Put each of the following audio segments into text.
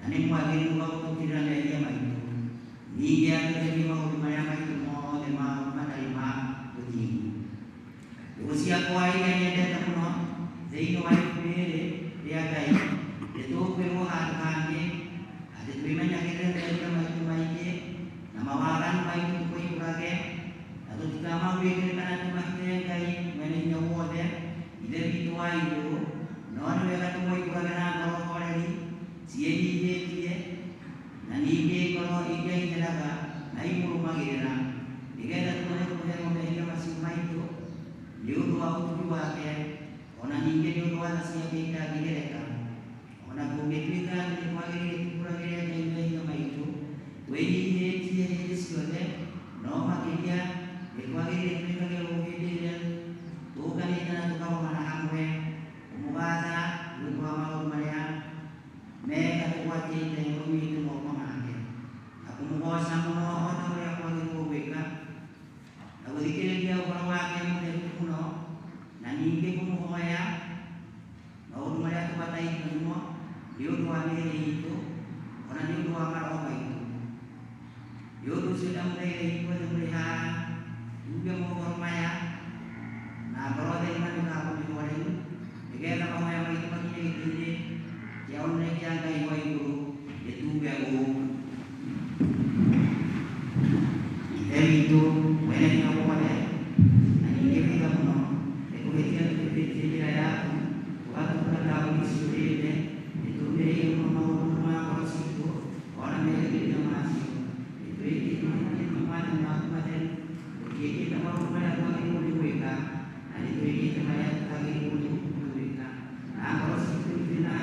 Ane mwageni wako kutira lelia maitu. Nige ake mau dimaya maitu mo de mau matalima kutingi. Usia kuai yang ada tamuno. Zaino wai kumere dia kai. Itu pemo harkane. Ada tuimanya kira lelia maitu maike. Nama waran maitu koi kurage. Atau jika mau bikin kanan mahte kai meni nyawo de. Ide itu wai itu. Non wega tu koi kurage na kalau koreli. Siye dia nani ke kalau ike jelaga nai muruma girena ike dah tuan itu punya mobil ike masih main tu dia tu aku tu juga ke orang ike dia tu ada siapa kita gireka orang bumi kita ni kuagi itu kurang gireka ike main tu weji dia dia sekolah no makin dia kuagi itu kita bumi dia tu kan itu nanti kau mana hamwe umubada lu kau mau mana mereka kuat cinta yang bumi itu mau mengalir. Aku mau sama mau orang yang kuat itu mereka. Aku dikira dia orang wakil yang kuno. Nani ke kuno kaya. Mau mereka kuat itu semua. Dia dua hari itu. Orang dia dua malam itu. Dia tu sudah mulai itu melihat. Juga mau orang maya. Nah kalau ada yang mana aku di luar itu. Jika ada orang yang itu makin ini. Jauh naik yang kayu itu, itu gagu. Itu, mana yang aku pada, ani kita puno, itu kita ada, waktu kita tahu di sini itu dia yang mau rumah kalau situ, orang yang kita masih, itu mana kita mau pada bagi mereka, itu kita bayar bagi mereka. Nah kalau situ kita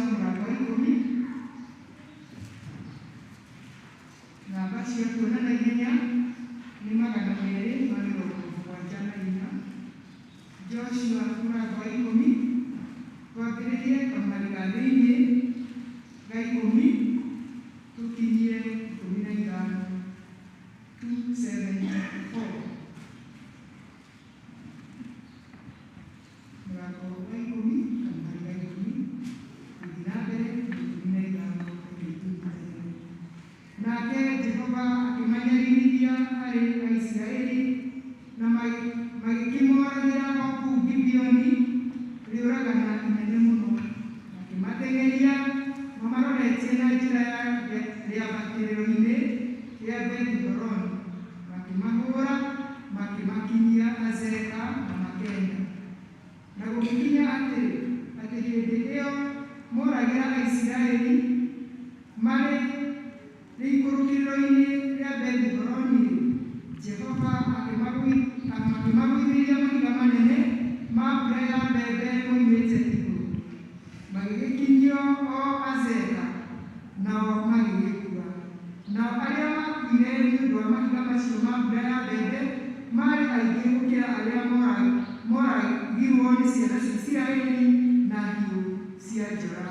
mũrango wa 10 namba cia kuona na ihenya nĩ 274. Joshua mũrango wa 10 twambĩrĩrie kamũrango ga thĩinĩ ga 10 tũkinyie 15. 274 mũrango wa 10 kamũrango ga 10 gũthiĩ na mbere 15. Nake Jehova akĩmanyariirithia harĩ Aisiraeli na magĩkĩmoragĩra o kũu Gibeoni rĩũragana inene mũno, makĩmateng'eria mamaroretie na njĩra ya rĩambatĩrĩro-inĩ rĩa Bethi-Horoni, makĩmahũra makĩmakinyia Azeka na Makeda. Na gũgĩkinya atĩ hĩndĩ ĩyo moragĩra Aisiraeli marĩ rĩikũrũkĩrĩro-inĩ rĩa Bethi-Horoni, Jehova akĩmagũithĩria mahiga manene ma mbura ya mbembe moimĩte igũrũ, magĩgĩkinyio o Azeka, nao magĩgĩkua. Nao arĩa makuire nĩ ũndũ wa mahiga macio ma mbura ya mbembe marĩ aingĩ gũkĩra arĩa moragirwo nĩ ciana cia Isiraeli na hiũ cia njora.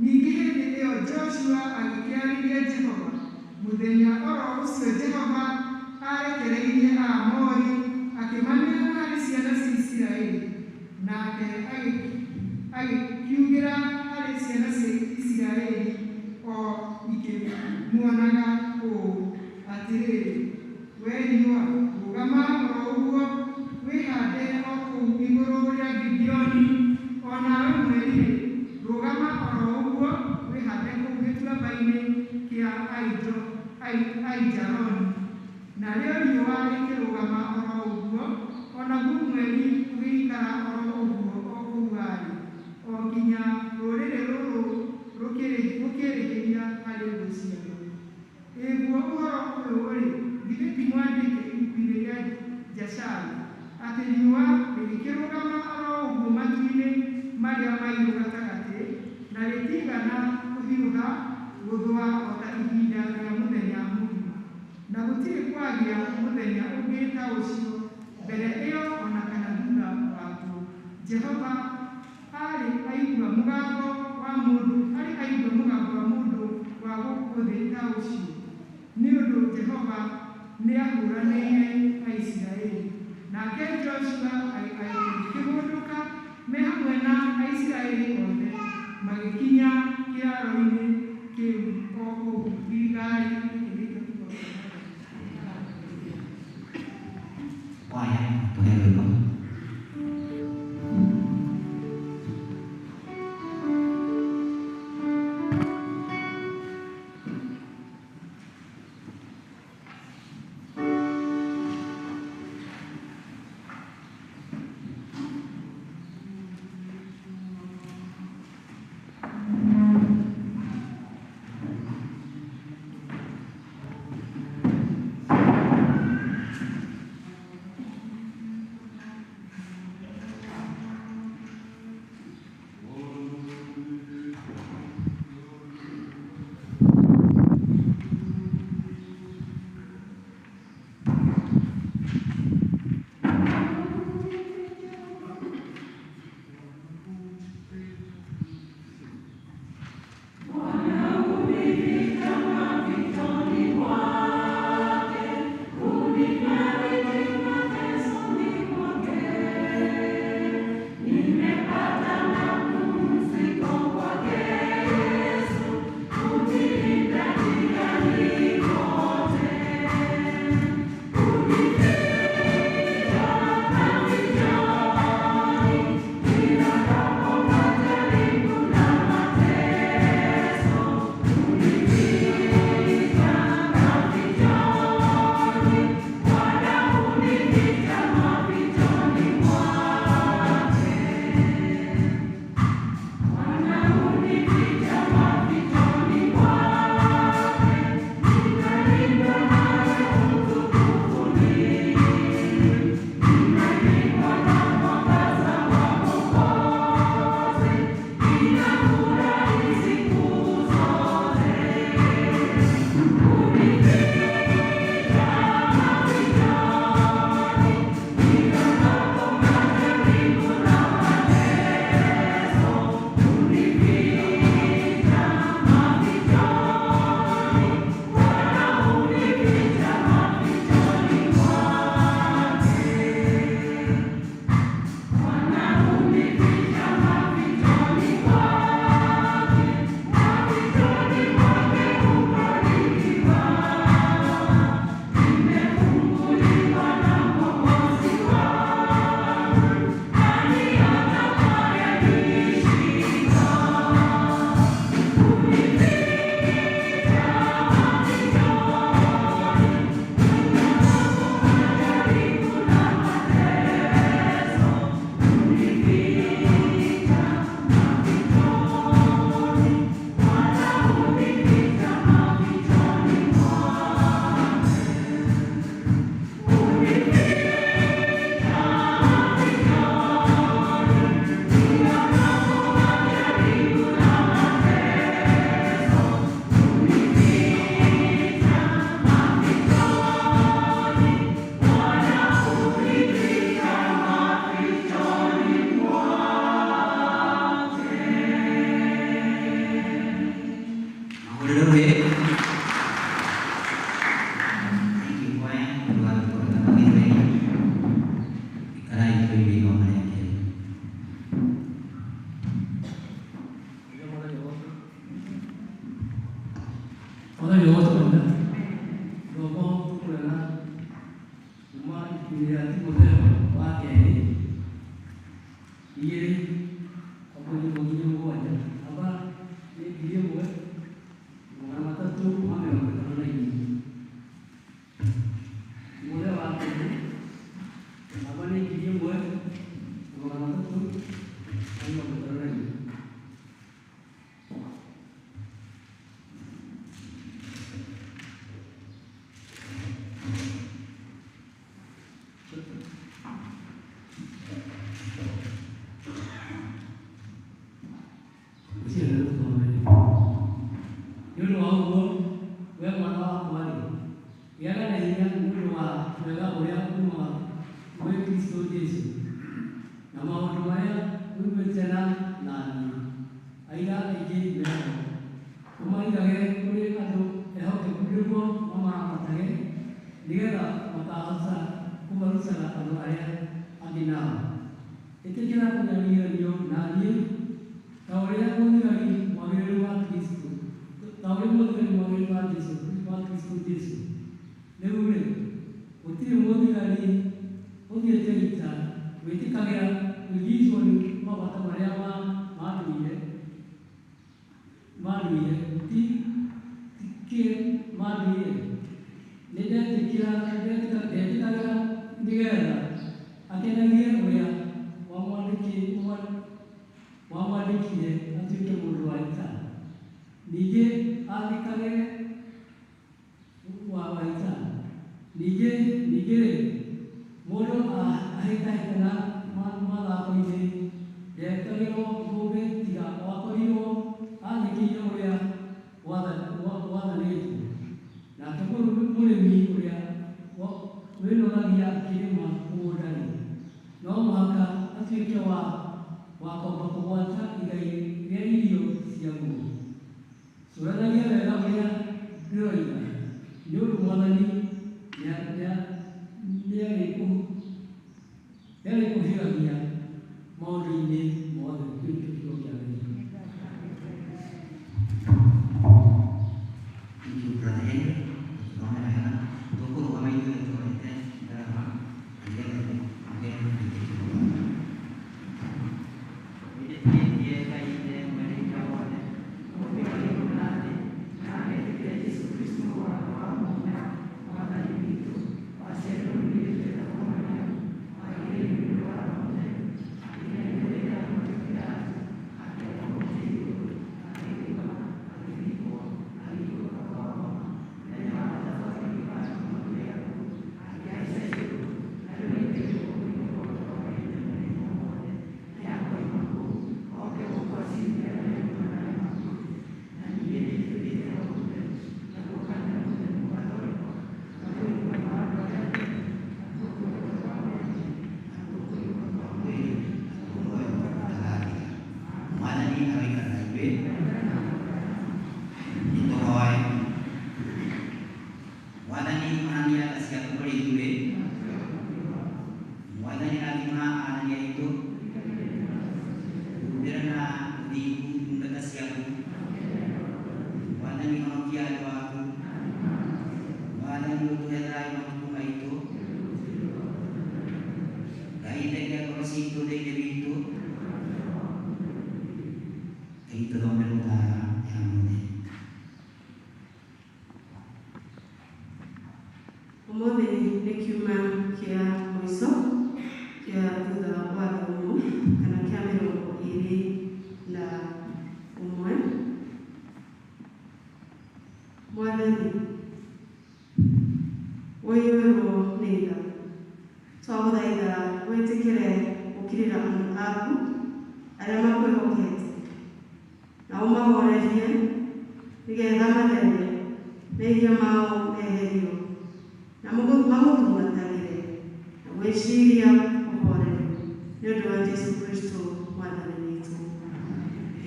Ningĩ hĩndĩ ĩyo Joshua agĩkĩarĩria Jehova. Mũthenya oro ũcio Jehova arekereirie Aamori akĩmaneana harĩ ciana cia Isiraeli, nake agĩkiugĩra harĩ ciana cia Isiraeli o ikĩmuonaga ũũ atĩrĩrĩ, wee riũa rũgama oro ũguo wĩhande o kũu igũrũ rĩa Gibeoni, o nawe mweri rũgama oro ũguo wĩhande kũu gĩtuamba-inĩ kĩa Aijaloni. Narĩo riũa rĩkĩrũgama oro ũguo, o naguo mweri ũgĩikara oro ũguo o kũu warĩ, o nginya rũrĩrĩ rũrũ rũkĩrĩhĩria harĩ thũ ciao. Ĩguo ũhoro ũyũ-rĩ, githĩ ti mwandĩke ibuku-inĩ rĩa Jasharu, atĩ riũa rĩgĩkĩrũgama oro ũguo matu-inĩ marĩa mairũ gatagatĩ, na rĩtigana kũhiũha gũthũa o ta ihinda rĩa mũthenya mũgima, na gũtirĩ kwagĩa mũthenya ũngĩ ta ũcio mbere ĩyo o na kana thutha waguo. Jehova aigua mũgambo wa mũndũ wa gũkũ thĩ ta ũcio, nĩ ũndũ Jehova nĩahũranĩire Aisiraeli. Nake Joshua agĩkĩhũndũka me hamwe na Aisiraeli othe, magĩkinya kĩharo-inĩ kĩu o kũu Giligali. Kwaya, tuhe rwĩmbo.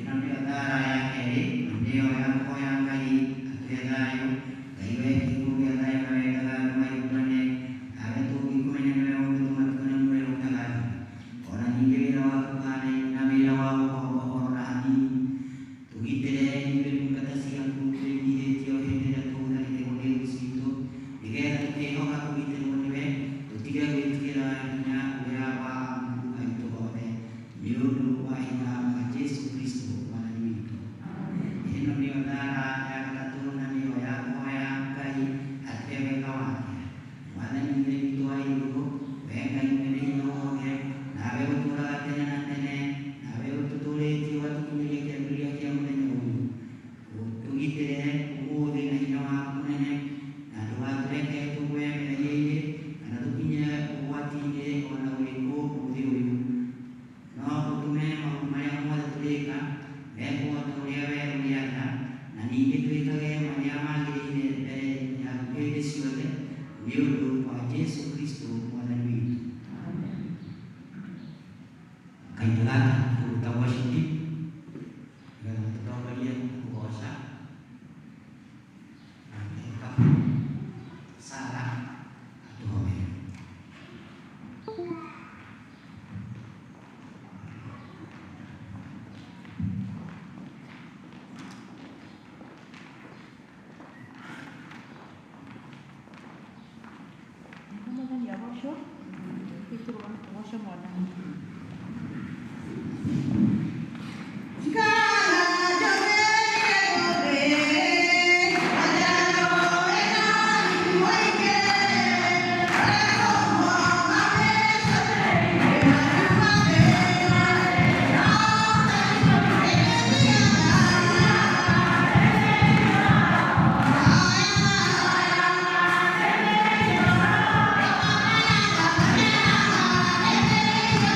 Inambiadara yake ndio yako yangai Shomona. Thank you.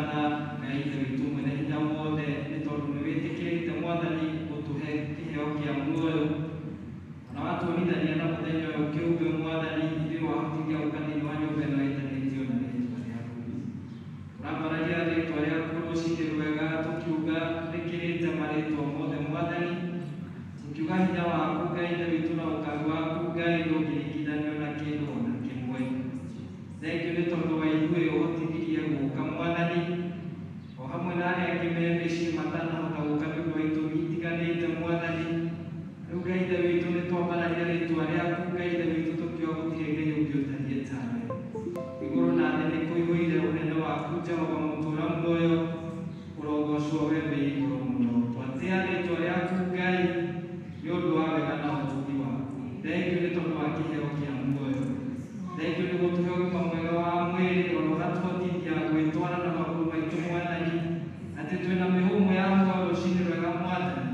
sana ngai ithe witũ mwene hinya wothe nĩ tondũ nĩ wĩtĩkĩrĩte Mwathani gũtũhe kĩheo kĩa muoyo na watuonithania na mũthenya ũyũ kĩũmbe Mwathani ithuĩ wahotithia gũka thĩinĩ wa nyũmba ĩno ĩtanĩtio na rĩĩtwa rĩaku. Tũrambaragia rĩĩtwa rĩaku rũcinĩ rwega tũkiuga rĩkĩrĩte marĩĩtwa mothe Mwathani, tũkiuga hinya waku Ngai ithe witũ na ũkaru waku Ngai ndũngĩringithanio na kĩndũ ona kĩmwe. Thengiũ nĩ tondũ wa ithuĩ ũhotithirie gũka Mwathani, o hamwe na arĩa angĩ me mĩciĩ matanahota gũka nĩ ũndũ wa itũmi itiganĩte Mwathani. Rĩu Ngai ithe witũ nĩ twambararia rĩĩtwa rĩaku Ngai ithe witũ tũkiuga gũtirĩ Ngai ũngĩ ũtariĩ tawe. Igũrũ na thĩ nĩ kũihũire ũnene waku Jehova mũtũũra muoyo, ũrogocwo wee wĩ igũrũ mũno. Twatĩa rĩĩtwa rĩaku Ngai nĩ ũndũ wa wega na ũtugi waku. Thengiũ nĩ tondũ wa kĩheo kĩa muoyo. Thengiũ nĩ gũtũhe ũgima mwega wa mwĩrĩ ona ũgatũhotithia gwĩtwara na magũrũ maitũ Mwathani, atĩ twĩna mĩhũmũ ya muoyo rũcinĩ rwega Mwathani,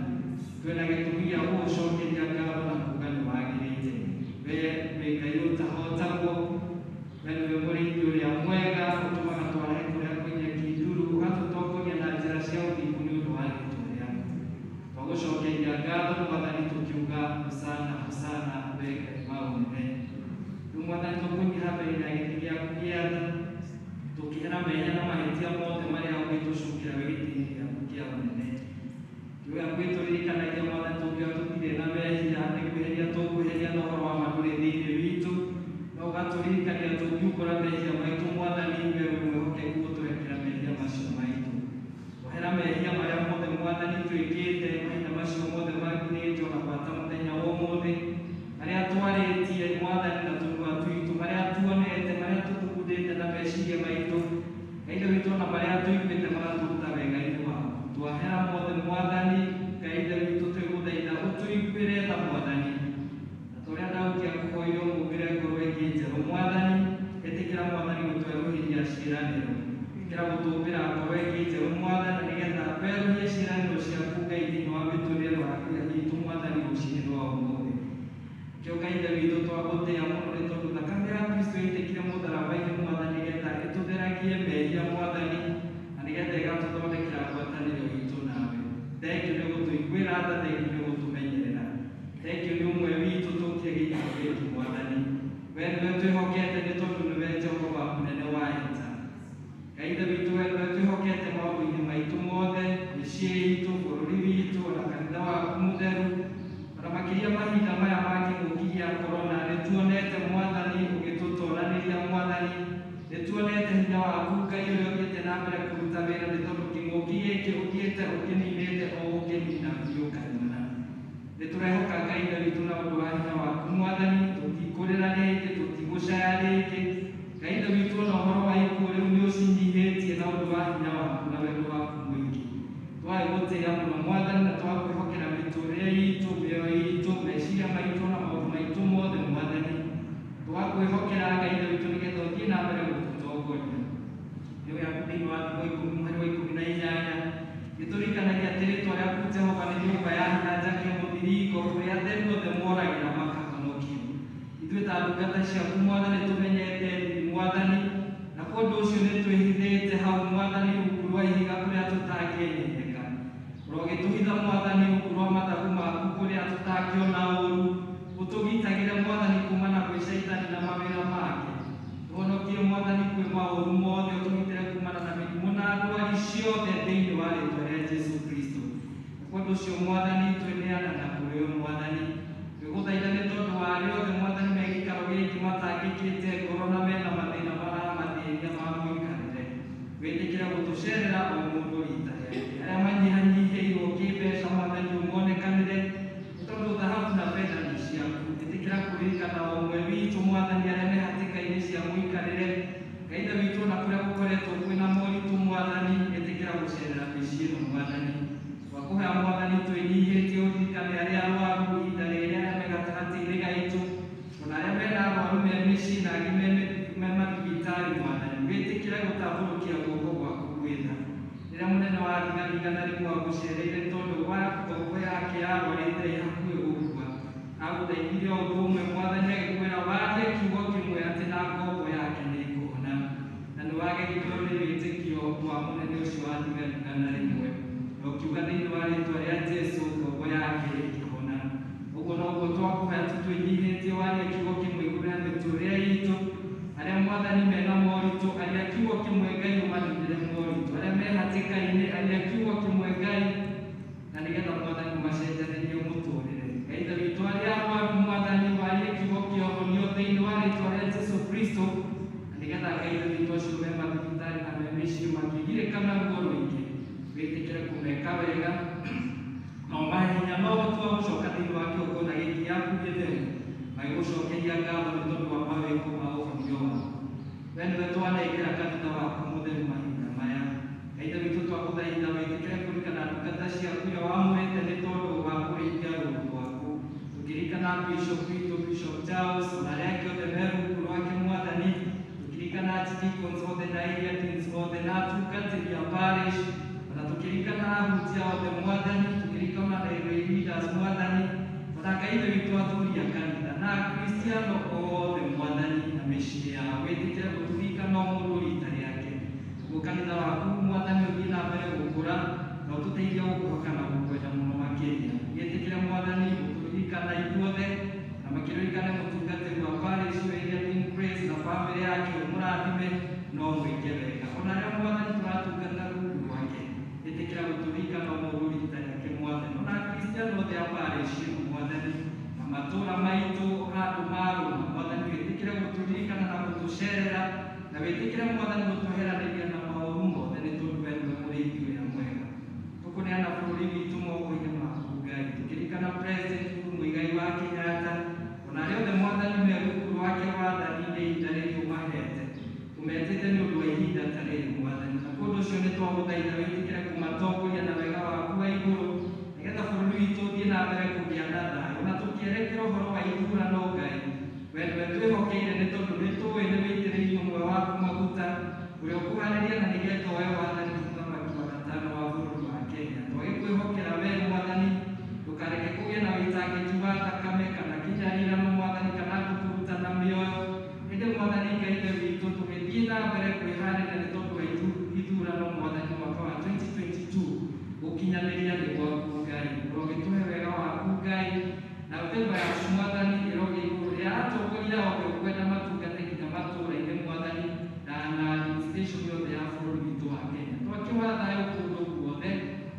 twĩna gĩtũmi gĩa gũgũcokeria ngatho na kuuga nĩ wagĩrĩire. Wee wĩ Ngai ũtahotagwo, wee nĩwe mũrĩithi ũrĩa mwega ũtũmaga twarahe kũrĩa kwĩnyeki nduru, ũgatũtongoria na njĩra cia ũthingu nĩ ũndũ wa rĩĩtwa rĩaku. Twagũcokeria ngatho Mwathani tũkiuga hosana hosana wee Ngai wa ũnene. Rĩu Mwathani tũkũingĩra mbere-inĩ ya gĩtĩ gĩaku gĩa tha tũkĩhera mehia na mahĩtia mothe marĩa ũgĩtũcukĩra gĩtĩ-inĩ gĩaku kĩa ũnene. Kiuga gwĩtũririkanagia Mwathani tũngiuga tũtirĩ na mehia, nĩ kwĩheria tũkwĩheria na ũhoro wa ma ndũrĩ thĩinĩ witũ, na ũgatũririkania tũngiumbũra mehia maitũ Mwathani, wee wĩ mwĩhokeku gũtũrekera mehia macio maitũ. Twahera mehia marĩa mothe Mwathani twĩkĩte mahinda macio mothe magirĩtio na gwata mũthenya wa ũmũthĩ, marĩa twarĩtie Mwathani na tũnua twitũ, marĩa tuonete, marĩa tũthugundĩte na meciria maitũ, Ngai ithe witũ na marĩa tũiguĩte magatũruta wega-inĩ waku. Twahera mothe Mwathani, Ngai ithe witũ twĩgũthaitha ũtũiguĩre tha Mwathani, na tũrĩa Daudi akũhoire ũmũmbĩre ngoro ĩngĩ njerũ Mwathani, ĩtĩkĩra Mwathani gũtwerũhĩria ciĩranĩro, ĩtĩkĩra gũtũmbĩra ngoro ĩngĩ njerũ Mwathani, nĩgetha werũhie ciĩranĩro ciaku Ngai thĩinĩ wa mĩtũrĩre itũ Mwathani rũcinĩ rwa ũmũthĩ. Kĩo Ngai ithe witũ twagũtĩĩa mũno nĩ tondũ thakame ya Kristo ĩitĩkire mũtharaba-inĩ Mwathani, nĩgetha ĩtũtheragie mehia Mwathani, na nĩgetha ĩgatũthondekera ngwatanĩro itũ nawe. Thengiũ nĩ gũtũiguĩra tha, thengiũ nĩ gũtũmenyerera, thengiũ nĩ ũmwe witũ tũkie gĩikaro gĩkĩ Mwathani. Wee nĩwe twĩhokete nĩ tondũ nĩwe Jehova mũnene wa ita. Ngai ithe witũ wee nĩwe twĩhokete maũndũ-inĩ maitũ mothe, mĩciĩ itũ, bũrũri witũ, ona kanitha waku mũtheru, ona makĩria mahinda maya ma kĩng'ũki gĩa korona. Nĩ tuonete Mwathani ũgĩtũtooranĩria Mwathani, nĩ tuonete hinya waku Ngai ũrĩa ũthiĩte na mbere kũruta wĩra, nĩ tondũ kĩng'ũki gĩkĩ ũthiĩte ũkĩninĩte o gũkĩnina biũ kaimana. Nĩ tũrehoka Ngai ithe witũ na ũndũ wa hinya waku Mwathani, tũtikũrĩra rĩngĩ, tũtigũcaya rĩngĩ. Ngai ithe witũ ona ũhoro wa ikuũ rĩu nĩ ũcinyihĩtie na ũndũ wa hinya waku na wendo waku mũingĩ. Twagũtĩĩa mũno Mwathani na twakwĩhokera mĩtũrĩre itũ, mĩoyo itũ, meciria maitũ na maũndũ maitũ mothe Mwathani. Twakwĩhokera Ngai ithe witũ nĩgetha ũthiĩ na mbere gũtũtongoria. Nĩ yaku thĩinĩ wa Thimo 10:18 gĩtũririkanagia atĩ rĩĩtwa rĩaku Jehova nĩ nyũmba ya hinya njakie mũthiringo, kũrĩa atheru othe moragĩra makahonokio. Ithuĩ ta ndungata ciaku Mwathani tũmenyete thiri Mwathani, na kũndũ ũcio nĩ twĩhithĩte hau Mwathani rungu rwa ihiga kũrĩa tũtangĩenyeka. Ũrogĩtũhitha Mwathani rungu rwa mathagu maku kũrĩa tũtangĩona ũũru, ũtũgitagĩre Mwathani kumana gwĩ Shaitani na mawĩra make. Tũhonokie Mwathani kwĩ maũru mothe, ũtũgitĩre kumana na mĩrimũ na ndwari ciothe thĩinĩ wa rĩĩtwa rĩa Jesũ Kristo. Kũndũ ũcio Mwathani twĩneanaga kũrĩ we Mwathani, twĩgũthaitha nĩ tondũ wa arĩa othe Mwathani me gĩikaro gĩkĩ matangĩkĩte ngoro na mena mathĩna maramathĩnia ma mũikarĩre. Wĩtĩkĩre gũtũcerera o mũndũ riita rĩake. Arĩa manyihanyihĩirwo kĩmbeca Mwathani ũmonekanĩre, nĩ tondũ thahabu na betha nĩ ciaku. Ĩtĩkĩra kũririkana o ũmwe witũ Mwathani arĩa me hatĩka-inĩ cia mũikarĩre. Ngai ithe witũ na kũrĩa gũkoretwo kwĩna moritũ Mwathani, ĩtĩkĩra gũcerera mĩciĩ ĩno Mwathani. Twakũhoya Mwathani twĩnyihĩtie ũririkane arĩa arũaru ihinda rĩrĩ, arĩa me gatagatĩ-inĩ gaitũ, ona arĩa mena arũaru me mĩciĩ na angĩ me mathibitarĩ Mwathani. Wĩtĩkĩre gũtambũrũkia guoko gwaku gwĩ tha. Rĩrĩa mũnene wa thigari igana rĩmwe agũcereire tondũ wa ngombo yake yarũarĩte ĩ hakuhĩ gũkua, agũthaithire o ũndũ ũmwe Mwathani agĩkwĩra warie kiugo kĩmwe atĩ na ngombo yake nĩ ĩkũhona, na nĩ wagegithio nĩ wĩtĩkio wa mũnene ũcio watiganĩra rĩmwe, na ũkiuga thĩinĩ wa rĩĩtwa rĩa Jesũ ngombo yake ĩkĩhona. Ũguo noguo twakũhoya tũtwĩnyihĩtie waria kiugo kĩmwe igũrũ rĩa mĩtũrĩre itũ, arĩa Mwathani mena moritũ, arĩa kiugo kĩmwe Ngai ũmaninĩre moritũ, arĩa me hatĩka-inĩ, arĩa kiugo kĩmwe Ngai, na nĩgetha Mwathani macenjanĩrie mũtũrĩre. Ngai witũ arĩa arũaru Mwathani warie kiugo kĩa ũhonio thĩinĩ wa rĩĩtwa rĩa Jesũ Kristo, na nĩgetha Ngai witũ acio me mathibitarĩ na me mĩciĩ makĩgirĩkana ruo rũingĩ, wĩtĩkĩre kũmeka wega na ũmahe hinya na ũhoti wa gũcoka thĩinĩ wa kĩgongona gĩkĩ gĩaku gĩtheru, magĩgũcokeria ngatho nĩ tondũ wa mawĩko ma ũhonio waku. We nĩwe twanengera kanitha waku mũtheru mahinda maya. Ngai witũ twakũthaitha wĩtĩkĩre kũririkana ndungata ciaku iria wamũrĩte nĩ tondũ wa kũrĩithia rũũru rwaku, tũkĩririkana Bishop witũ Bishop Charles na arĩa angĩ othe me rungu rwake Mwathani, tũkĩririkana deacons othe na area deans othe na atungatĩri a parish, na tũkĩririkana ahunjia othe Mwathani, tũkĩririkana leaders Mwathani, na Ngai witũ athuri a kanitha na Akristiano othe Mwathani na mĩciĩ yao, wĩtĩkĩre gũtũririkana o mũndũ rita rĩake. Nĩguo kanitha waku Mwathani ũthiĩ na mbere gũkũra na ũtũteithie gũkũhoka na gũkwenda mũno makĩria. Wĩtĩkĩre Mwathani gũtũririkana ithuothe na makĩririkane mũtungatĩri wa parish area Dean Grace na bamĩrĩ yake, ũmũrathime no mwĩke wega. Ona arĩa Mwathani tũratungata rungu rwake, wĩtĩkĩre gũtũririkana o mũndũ rita rĩake Mwathani, ona Akristiano othe a parish ĩno Mwathani, na matũũra maitũ handũ marũma Mwathani, wĩtĩkĩre gũtũririkana na gũtũcerera, na wĩtĩkĩre Mwathani gũtweheranĩria na maũru mothe nĩ tondũ we nĩwe mũrĩithi ũrĩa mwega. Tũkũneana bũrũri witũ moko-inĩ maku Ngai, tũkĩririkana President Uhuru Muigai wa Kenyatta, ona arĩa othe Mwathani me rungu rwake wathani-inĩ ihinda rĩrĩ ũmahete, ũmetĩte nĩ ũndũ wa ihinda ta rĩrĩ Mwathani, na kũndũ ũcio nĩ twagũthaitha wĩtĩkĩre kũmatongoria na wega waku wa igũrũ, nĩgetha bũrũri witũ ũthiĩ na mbere kũgĩa na thayũ, na tũkĩerekera ũhoro wa ithurano Ngai, we nĩwe twĩhokeire nĩ tondũ nĩ tũĩ nĩ wĩitĩrĩirie ũmwe waku maguta, ũrĩa ũkũharĩria na nĩgetha oe wathani mũthamaki wa gatano wa bũrũri wa Kenya. Twagĩkwĩhokera we Mwathani, ndũkareke kũgĩe na wĩitangĩki wa thakame kana kinyarirano Mwathani, kana gũturuta na mĩoyo. Hĩndĩ Mwathani Ngai witũ tũgĩthiĩ na mbere kwĩharĩria nĩ tondũ wa ithurano Mwathani mwaka wa 2022 gũkinyanĩria nĩ gwaku Ngai, ũrogĩtũhe wega waku Ngai, na ũthemba yaku Mwathani ĩrogĩ igũrũ rĩa atongoria othe ũkwenda matungate nginya matũũra-inĩ Mwathani, na administration yothe ya bũrũri witũ wa Kenya. Twakĩhoya thayũ kũndũ guothe,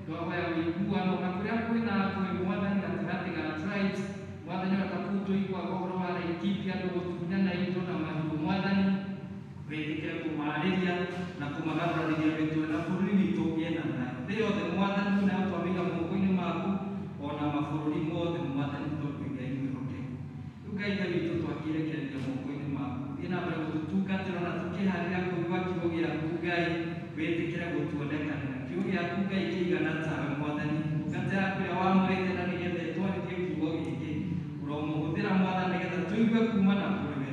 twahoya ũiguano na kũrĩa kwĩna ngũĩ Mwathani gatagatĩ ga tribes Mwathani, ona ta kũu tũiguaga ũhoro wa Laikipia andũ gũtunyana indo na mahiũ Mwathani, wĩtĩkĩre kũmaarĩria na kũmagarũrĩria wĩtwe na bũrũri witũ ũgĩe na thayũ. Thĩ yothe Mwathani nayo twamĩiga moko-inĩ maku, ona mabũrũri mothe Mwathani, tondũ Ngai mwĩhokeku. Rĩu Ngai witũ twakĩrekereria moko-inĩ maku, thiĩ na mbere gũtũtungatĩra na tũkĩharĩria kũigua kiugo gĩaku Ngai, wĩtĩkĩre gũtuonekanĩra. Kiugo gĩaku Ngai kĩigana tawe Mwathani, ndungata yaku ĩrĩa wamũrĩte na nĩgetha ĩtwarithie kiugo gĩkĩ, ũromũhũthĩra Mwathani nĩgetha tũigue kuuma na kũrĩ we,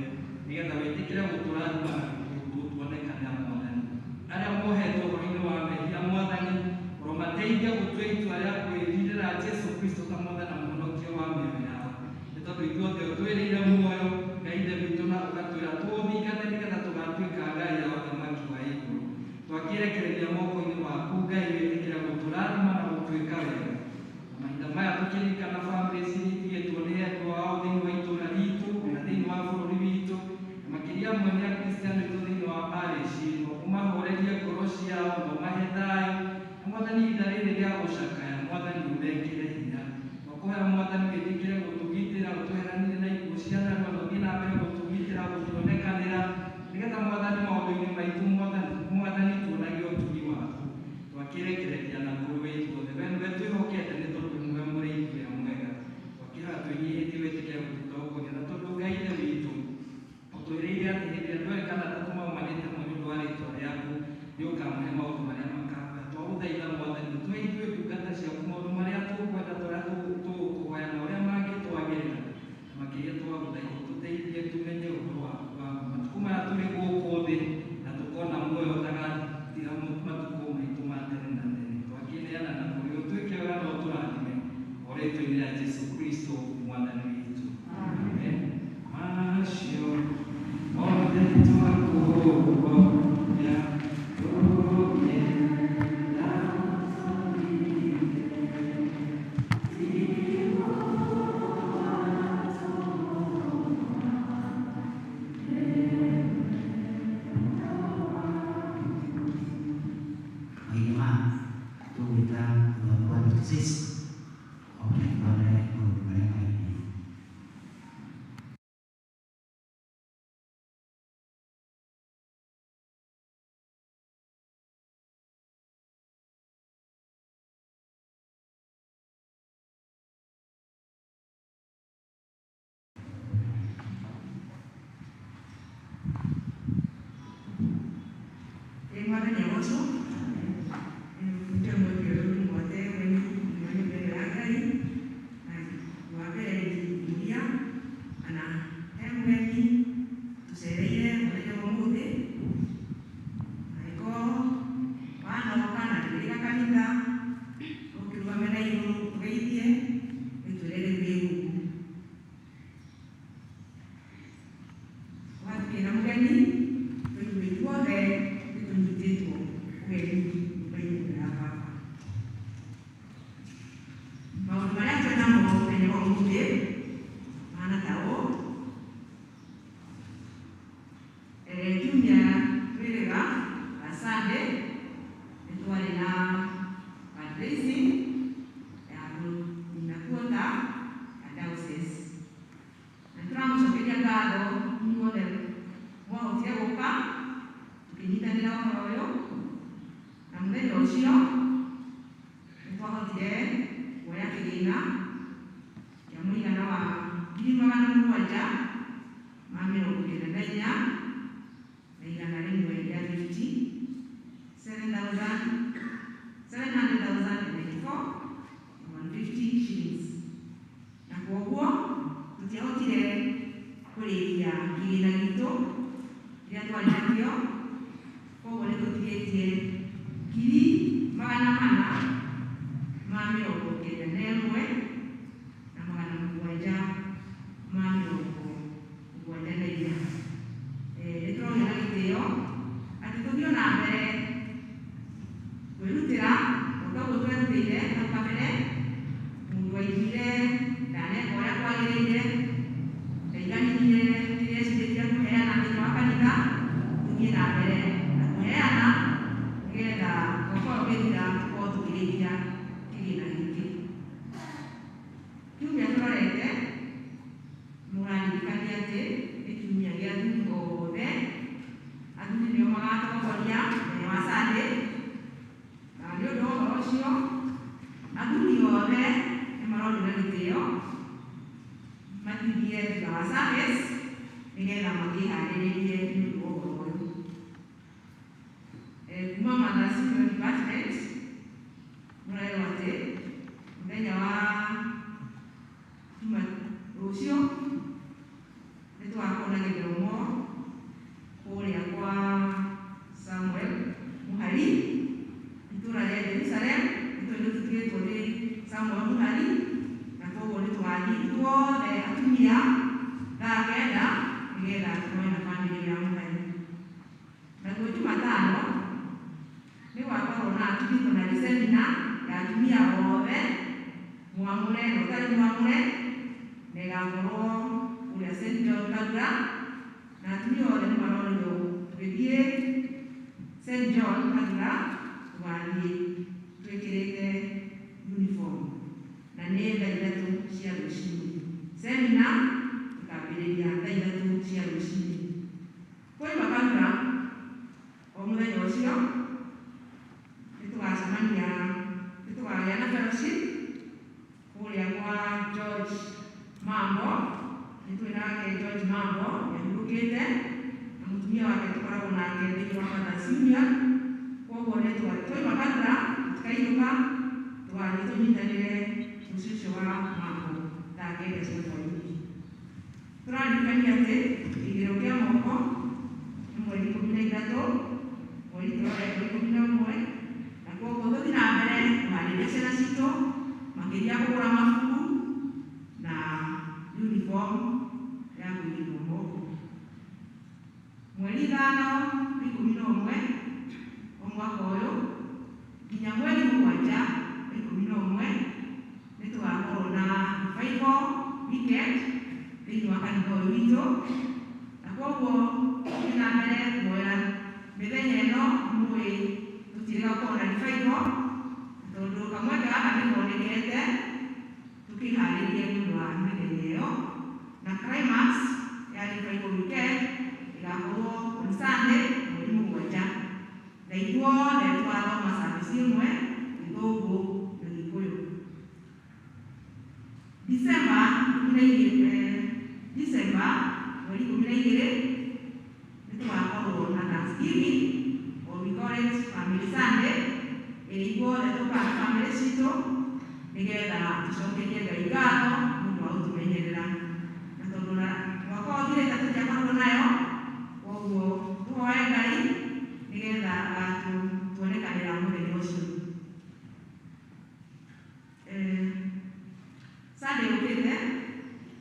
nĩgetha wĩtĩkĩre gũtũrathima na tuonekanĩra Mwathani. Arĩa mohetwo ũhoro-inĩ wa mehia Mwathani, ũromateithia gũtua itua rĩa kwĩrirĩra Jesũ Kristo ta Mwathani na mũhonokia wa mĩoyo yao, nĩ tondũ ithuothe ũtwĩrĩire muoyo Ngai witũ, na ũgatwĩra tũũthingate nĩgetha tũgatuĩka ngai ya ũthamaki wa igũrũ. Twakĩrekereria moko-inĩ maku Ngai, wĩtĩkĩre gũtũrathima na gũtwĩka wega. Mahinda maya tũkĩririkana bamĩrĩ citigĩtwo nĩ endwa ao thĩinĩ wa itũũra ritũ na thĩinĩ wa bũrũri witũ, na makĩria amwe nĩ Akristiano aitũ thĩinĩ wa parish ĩno, ũmahorerie ngoro ciao na ũmahe thayũ. Na Mwathani ihinda rĩrĩ rĩa gũcakaya Mwathani ũmekĩre hinya, twakũhoya Mwathani wĩtĩkĩre gũtũgitĩra, ũtweheranĩrie na ikuũ cia narua, na ũthiĩ na mbere gũtũgitĩra, gũtuonekanĩra, nĩgetha Mwathani maũndũ-inĩ maitũ Mwathani tuonagie ũtugi waku. Twakĩrekereria na kũrĩ we ithuothe, we nĩwe twĩhokete nĩ tondũ nĩwe mũrĩithi ũrĩa mwega. Twakĩhoya twĩnyihĩtie wĩtĩkĩre gũtũtongoria, na tondũ Ngai witũ ũtwĩrĩire atĩ hĩndĩ ĩrĩa twerĩkana atatũ maumanĩte hamwe nĩ ũndũ wa rĩĩtwa rĩaku, nĩũkamũhe maũndũ marĩa makahota. Twagũthaitha Mwathani ũtũhe ithuĩ ndungata ciaku maũndũ marĩa tũkwenda, tũrĩa tũgũkũhoya na ũrĩa mangĩtwagĩrĩra, na makĩria twagũthaitha tũteithie tumenye ũhoro waku wa matukũ maya tũrĩ gũkũ thĩ, na tũkona muoyo ta Moses oleh mereka ini. Mithenya ĩno tũtirĩ gũkorwo na ribaibo tondũ kamwe ka gaka nĩ koneke tũcokete tũkĩharĩria nĩ ũndũ wa mĩthenya ĩyo, na climax ya revival weekend ĩgakorwo on Sunday mweri mũgwanja, na ithuothe twathoma service ĩmwe Gĩthũngũ na Gĩkũyũ. December mweri 12 nĩtũgakorwo na Thanksgiving, or we call it Family Sunday, ĩrĩa ithuothe tũkaga family citũ nĩgetha tũcokerie Ngai ngatho nĩ ũndũ wa gũtũmenyerera, na tondũ mwaka ũthirĩte tũtiakoragwo nayo, koguo tũhoe Ngai nĩgetha tuonekanĩra mũthenya ũcio. Sunday ũkĩte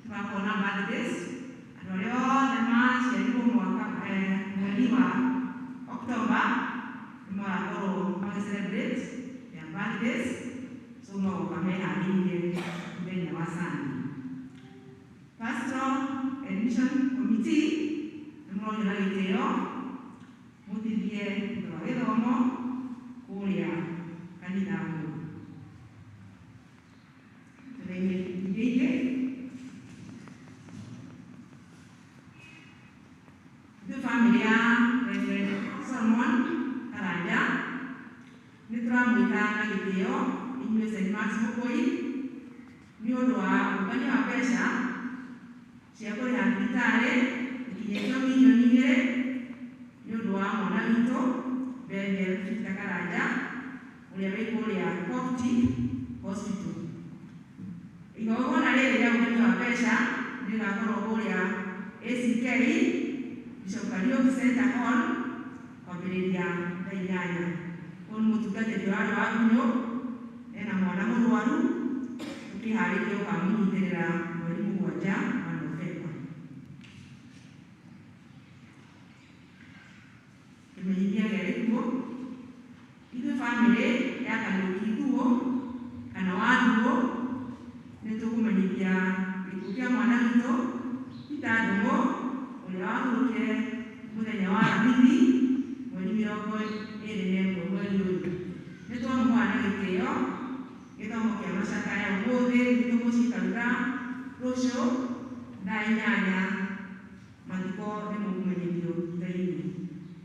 tũgakorwo na birthdays. Andũ arĩa othe maciarirwo mweri wa October nĩmagakorwo magĩcelebrate their birthdays, so no gũka meharĩirie mũthenya wa Sunday. Pastoral and Mission Committee nĩmũronio gĩtĩo mũtithie thutha wa gĩthomo kũrĩa kanitha kũu. Tũraigĩ family ya Reverend Solomon Karanja nĩtũramwĩta na gĩtĩo inyuĩ St. Mark's Mũkũi nĩ ũndũ wa ũngania wa mbeca cia kũrĩha thibitarĩ ikinyĩtio milioni 2 nĩ ũndũ wa mwana witũ Bethel Peter Karanja ũrĩa wĩ kũrĩa Coptic Hospital. Igongona rĩrĩ rĩa ũngania wa mbeca rĩgakorwo kũrĩa ACK Bishop Kariuki Center Hall kwambĩrĩria thaa 8. Ũyũ nĩ mũtungatĩri warĩ wa Gunyũ, ena mwana mũrwaru, tũkĩharĩria ũkamũnyitĩrĩra mweri mũgwanja wa Novemba. Kĩmenyithia gĩa gĩkuũ, ithuĩ family ya Kariuki Thuo kana wa Thuo nĩtũkũmenyithia gĩkuũ kĩa mwana witũ Peter Ndung'u ũrĩa wahurũkire mũthenya wa Aramithi mweri 21 mweri ũyũ. Nĩtwamũhoya na gĩtĩo gĩthomo kĩa macakaya ũmũthĩ nĩtũgũcikaruta rũciũ thaa 8 mathiko nĩmũkũmenyithio thutha-inĩ.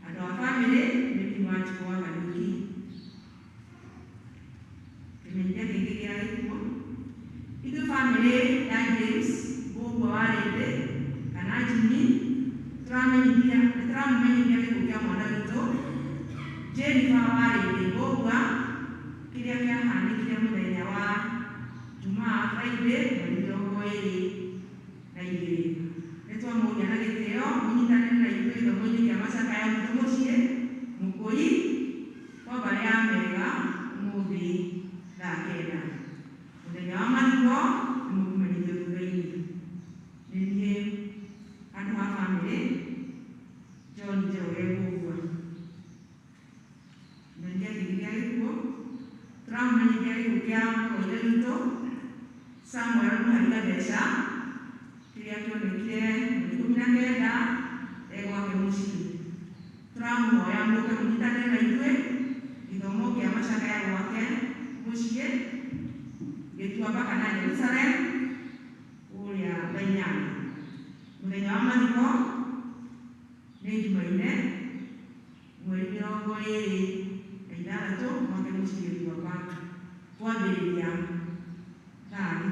Andũ a family nĩ Wanjikũ wa Kariuki. Kĩmenyithia kĩngĩ gĩa gĩkuũ, ithuĩ family ya James Mbũgua wa Rĩndĩ kana Jimmy nĩtũramũmenyithia gĩkuũ kĩa mwana witũ Jennifer wa Rĩndĩ Mbũgua kĩrĩa kĩahanĩkire mũthenya wa Jumaa Friday mweri 22. Nĩtwamũria na gĩtĩo mũnyitanĩre na ithuĩ gĩthomo-inĩ kĩa macakaya gwitũ mũciĩ Mũkũi kwa mbarĩ ya Mega ũmũthĩ thaa 9. Mũthenya wa mathiko nĩmũkũmenyithio thutha-inĩ. Nĩ niĩ andũ a family John Njoroge Mbũgua. Kĩmenyithia kĩngĩ gĩa gĩkuũ, tũramũmenyithia gĩkuũ kĩa mũrũaire witũ Samuel Mũhari Gatheca kĩrĩa kĩonekire mweri 19 gwake mũciĩ. Tũramũhoya mũke mũnyitanĩre na ithuĩ gĩthomo kĩa macakaya gwake mũciĩ Gĩtuamba kana Jerusalem kũrĩa thaa 8. Mũthenya wa mathiko nĩ Jumaine mweri 26 gwake mũciĩ Gĩtuamba kwambĩrĩria thaa 9.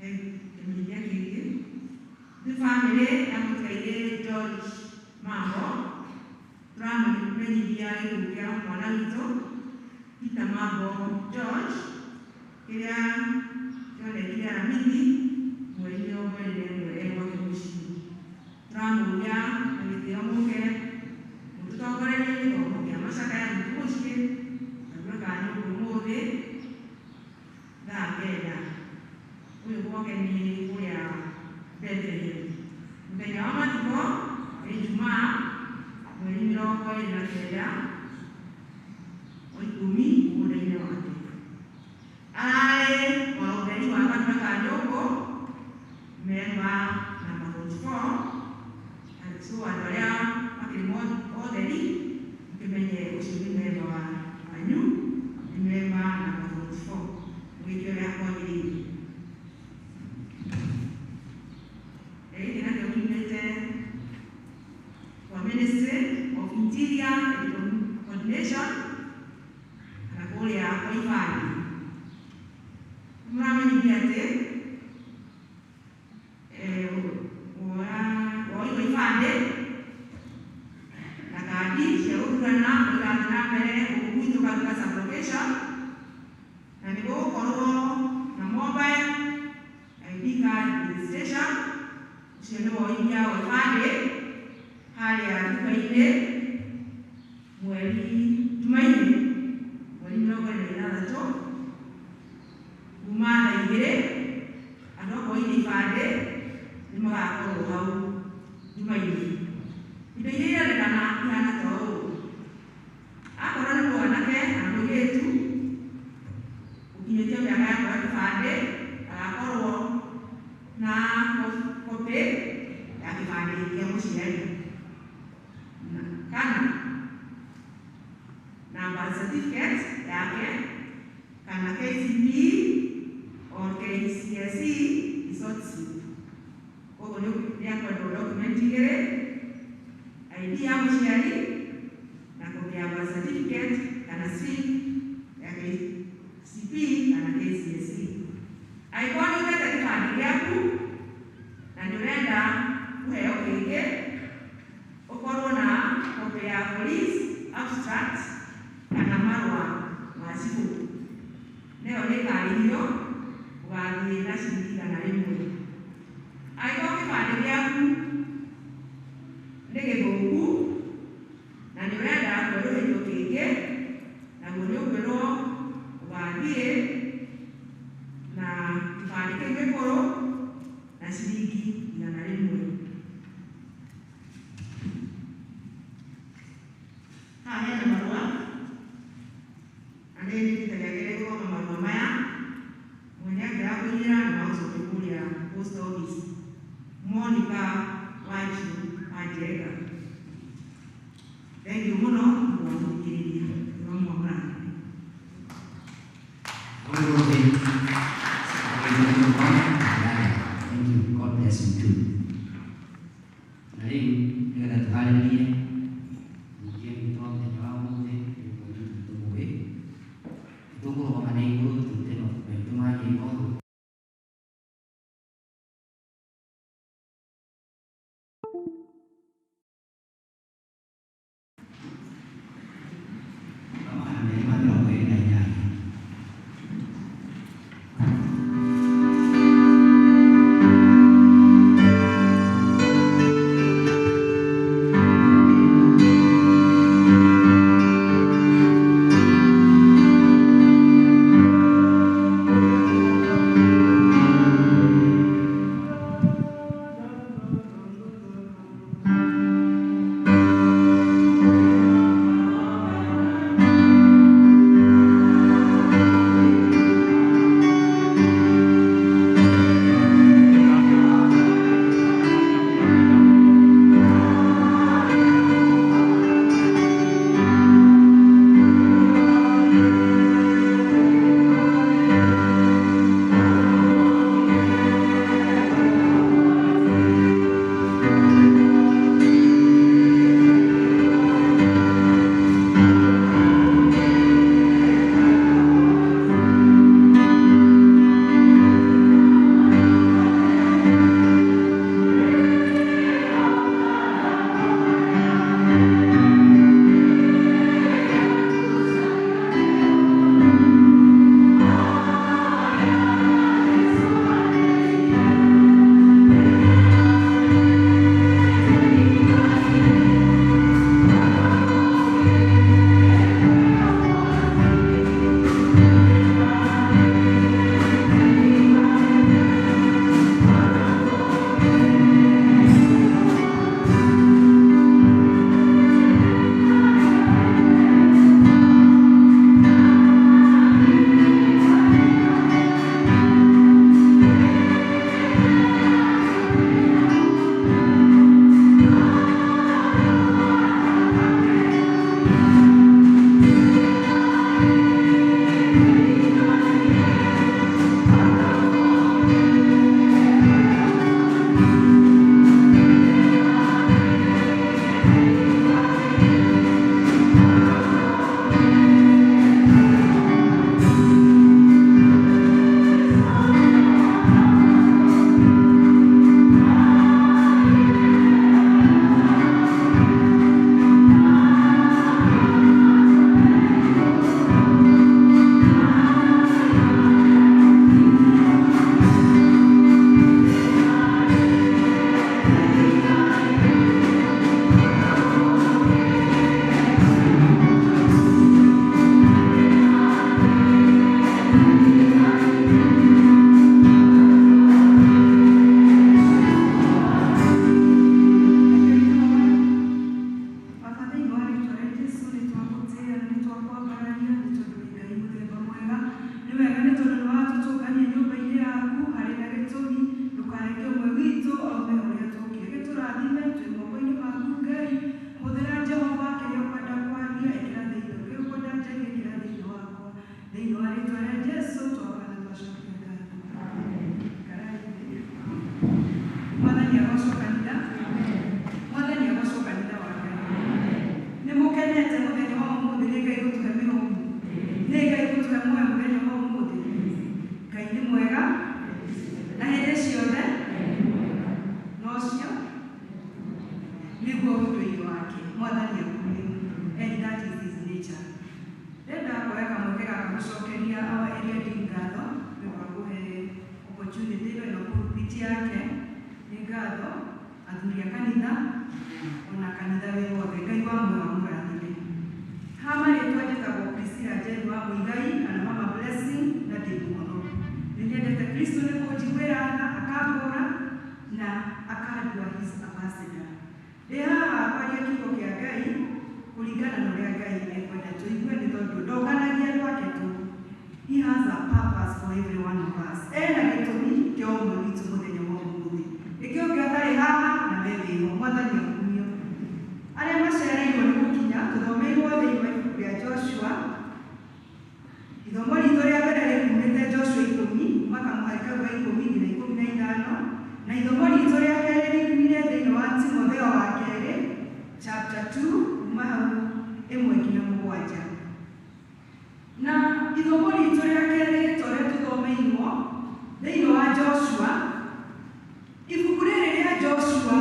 Kĩmenyithia kĩngĩ, the family ya mũtũire George Mambo tũramũmenyithia gĩkuũ kĩa mwana witũ Peter Mambo George kĩrĩa kĩonekire Aramithi mweri 21 gwake mũciĩ. Tũramũria na gĩtĩo mũke mũtũtongorerie gĩthomo kĩa macakaya gwitũ mũciĩ na kana ũmũthĩ thaa 9. Ũyũ gwake nĩ kũrĩa Bethel. Mũthenya wa mathiko nĩ Ijumaa mweri 29 wa ikũmi mũgũnda-inĩ wake. Ararĩ wa ũtheri wa kanitha ka Nyũngũ memba namba 44. So andũ arĩa makĩrĩ ũtheri mũkĩmenye ũcio nĩ memba wa Ministry of Interior and Coordination na kũrĩa kwa ibandĩ. Mũramenyithia atĩ woĩ wa ibandĩ na kandi cia gũthurana mũgathiĩ na mbere gũkũhĩtũka through sub-location na nĩ gũgũkorwo na mobile ID card registration. Ũcio nĩ woithia wa ibandĩ harĩa nduka-inĩ mweri Jumaine mweri 26 kuma thaa 2 andũ akoithia ibandĩ nĩ magakorwo hau Jumaine. Indo iria irendekana ihana ta ũũ: akorwo nĩ mwanake na mũirĩtu ũkinyĩtie mĩaka ya kuoya kĩbandĩ agakorwo na kopi ya kĩbandĩ kĩa mũciari kana na birth certificate yake kana KCPE or KCSE result slip. Koguo nĩ akwendwo document igĩrĩ: ID ya mũciari na kopi ya birth certificate kana slip ya KCPE kana KCSE. Angĩkorwo nĩ ũrenda kĩbandĩ gĩaku na nĩ ũrenda kũheo kĩngĩ, ũkorwo na kopi ya police abstract kana marũa ma cibũ, nayo nĩ ĩkarĩhio ũgathiĩ na ciringi 100. Angĩkorwo kĩbandĩ gĩaku nĩ gĩthũku na nĩ ũrenda kwerũhĩrio kĩngĩ, naguo nĩ ũkwĩrwo ũgathiĩ na kĩbandĩ kĩu gĩkũrũ na ciringi 100. Haha hena marũa na nĩ ndĩtagĩrĩria gũthoma marũa maya. Mwene angĩrakũnyĩra nĩ magũcokia kũrĩa post office. Monica Wanjiru Wanjega. Thank you mũno gũthikĩrĩria. Thank you. God bless you too. Na rĩu nĩgetha tũharĩrie ningĩ gĩtwa mũthenya wa ũmũthĩ tũmũĩ tũkũrũgama na igũrũ tũte maitũ ma nyĩmbo Na ithomo ritũ rĩa kerĩ riumire thĩinĩ wa Timotheo wa kerĩ chapter 2 kuma hau 1-7. Na ithomo ritũ rĩa kerĩ tũrĩa tũthomeirwo thĩinĩ wa Joshua, ibuku rĩrĩ rĩa Joshua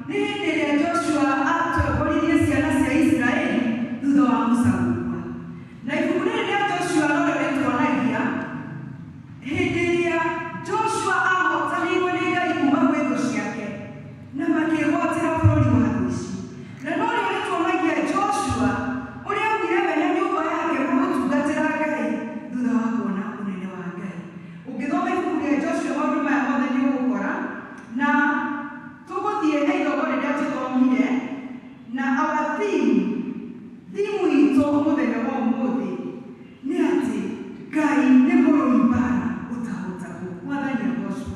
nĩ hĩndĩ ĩrĩa Joshua atongoririe ciana cia Israeli thutha wa Musa gũkua. Na ibuku rĩrĩ rĩa Joshua no rĩo rĩtuonagia hĩndĩ ĩrĩa Joshua ahotanĩirwo nĩ Ngai kuma gwĩ thũ ciake na makĩgwatĩra bũrũri wa thũ ici. Na no rĩo rĩtuonagia Joshua ũrĩa augire we na nyũmba yake magũtungatĩra Ngai thutha wa kuona ũnene wa Ngai. Ũngĩthoma ibuku rĩa Joshua maũndũ maya mothe nĩ ũgũkora, na tũgũthiĩ na ithomo rĩrĩa tũthomire na our theme itũ mũthenya wa ũmũthĩ nĩ atĩ Ngai nĩ mũrũi mbara ũtahotagwo. Mwathani agocwo.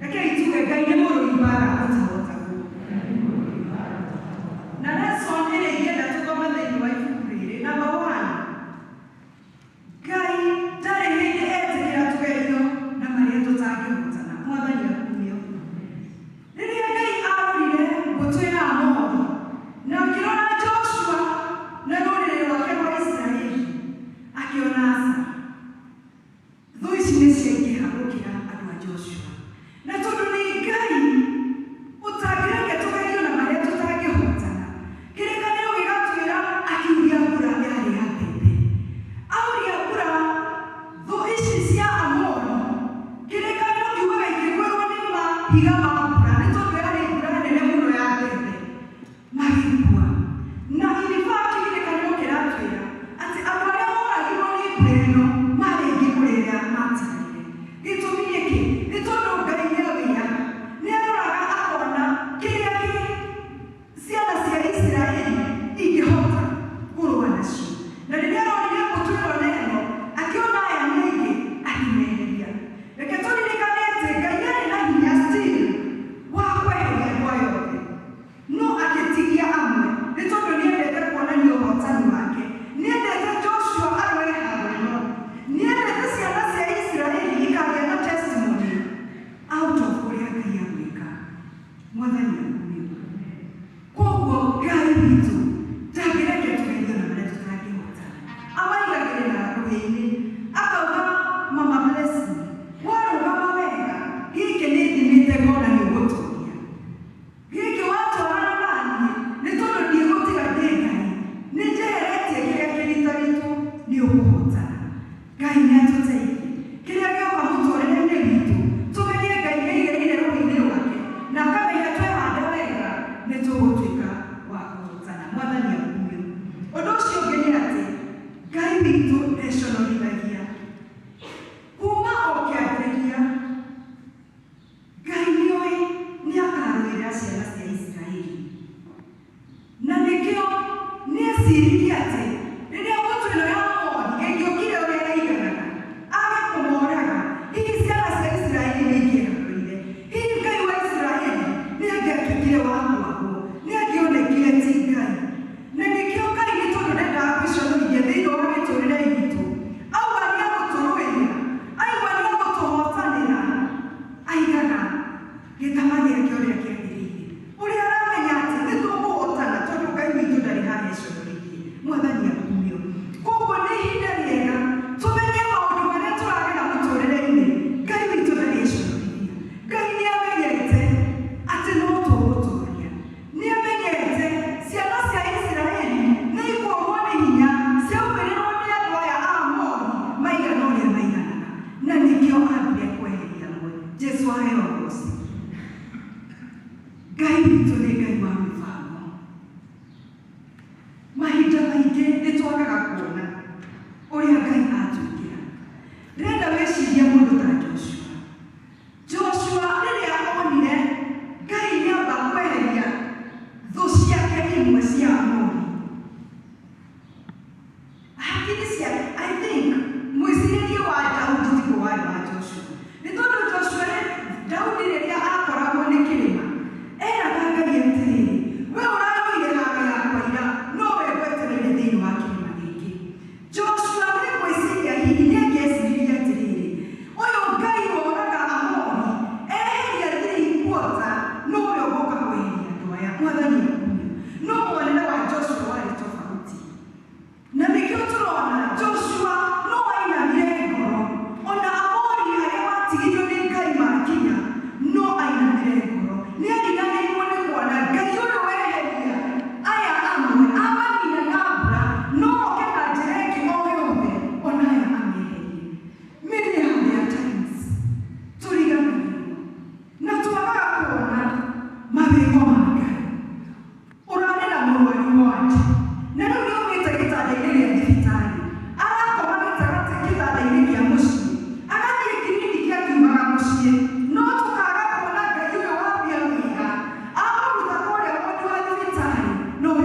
Rekei tuge Ngai nĩ mũrũi mbara ũtahotagwo. Na lesson ĩrĩa ingĩenda tũthome thĩinĩ wa ibuku rĩrĩ, number 1, Ngai ndarĩ hĩndĩ etĩkĩra tũgerio na marĩa tũtangĩhotana. Mwathani akumio. Rĩrĩa Ngai arorire mbũtũ ya Aamori na akĩrora Joshua na rũrĩrĩ rwake rwa Isiraeli, akĩona aca thũ ici nĩ ciaingĩha gũkĩra andũ a Joshua. Na tondũ nĩ Ngai ũtangĩreke tũgerio na marĩa tũtangĩhotana, kĩrĩkanĩro gĩgatwĩra akiuria mbura yarĩ ya mbembe. Auria mbura thũ ici cia Aamori, kĩrĩkanĩro kiugaga ikĩgwĩrwo nĩ mahiga ma mbura nĩ tondũ yarĩ mbura nene mũno ya mbembe, magĩkua. Na inifact kĩrĩkanĩro kĩratwĩra atĩ andũ arĩa moragirwo nĩ mbura ĩno marĩ aingĩ kũrĩ arĩa matigire. Gĩtũmi gĩkĩ nĩ tondũ Ngai nĩawĩyaga, nĩaroraga akona kĩrĩa ciana cia Isiraeli ingĩhota kũrũa nacio. Na rĩrĩa arorire mbũtũ ĩno nene akĩona aya nĩ aingĩ, akĩmeheria. Reke tũririkane atĩ Ngai arĩ na hinya still wa kweheria andũ aya othe, no agĩtigia amwe nĩ tondũ nĩendete kuonania ũhotani wake. Nĩendete Joshua arũe handũ ĩno, nĩendete ciana cia Isiraeli ikagĩa na testimony out of ũrĩa Ngai agwĩka. Mwathani akumio. Koguo Ngai witũ ndangĩreke tũgerio na marĩa tũtangĩhotana. Amaigagĩrĩra rũĩ-inĩ akauga, Mama Blessing, warũgama wega, gĩkĩ nĩ thimĩte ngona nĩ ũgũtũria. Gĩkĩ watwarana naniĩ nĩ tondũ ndigũtiga ndĩ Ngai, nĩ njeheretie kĩrĩa kĩritaritũ nĩ ũkũhotana. Ngai nĩatũteithie. Kĩrĩa gĩoka mũtũrĩre-inĩ witũ tũmenye Ngai nĩaigĩrĩire rũĩ-inĩ rwake na akamenya twehanda wega nĩ tũgũtuĩka wa kũhotana. Mwathani akumio. Ũndũ ũcio ũngĩ nĩ atĩ Ngai witũ ndeconorithagia. Kuma o kĩambĩrĩria Ngai nĩoĩ nĩakarũĩrĩra ciana cia Isiraeli. Na nĩkĩo nĩeciririe atĩ rĩrĩa mbũtũ ĩno ya Aamori ĩngĩũkire ũrĩa yaiganaga, age kũmoraga, hihi ciana cia Isiraeli nĩingĩehũrĩire. Hihi Ngai wa Isiraeli nĩangĩatuĩkire wa kwagwo, nĩangĩonekire ti Ngai. Na nĩkĩo Ngai nĩ tondũ ndendaga kwĩconorithia thĩinĩ wa mĩtũrĩre itũ, auga nĩagũtũrũĩrĩra, aigua nĩagũtũhotanĩra, aigaga gĩtama gĩake ũrĩa kĩagĩrĩire, ũrĩa aramenya atĩ nĩtũkũhotana tondũ Ngai witũ ndarĩ hareconorithie. Mwathani akumio. Koguo nĩ ihinda rĩega tũmenye maũndũ marĩa tũragera mũtũrĩre-inĩ, Ngai witũ ndareconorithia. Ngai nĩamenyete atĩ no tũgũtũũria. Nĩamenyete ciana cia Isiraeli nĩ ikũhũrwo nĩ hinya ciaumĩrĩrwo nĩ andũ aya a Aamori maigana ũrĩa maiganaga, na nĩkĩo ambire kweheria amwe. Jesu aheo ngoci. Ngai witũ nĩ Ngai wa mĩbango. Mahinda maingĩ nĩtwagaga kuona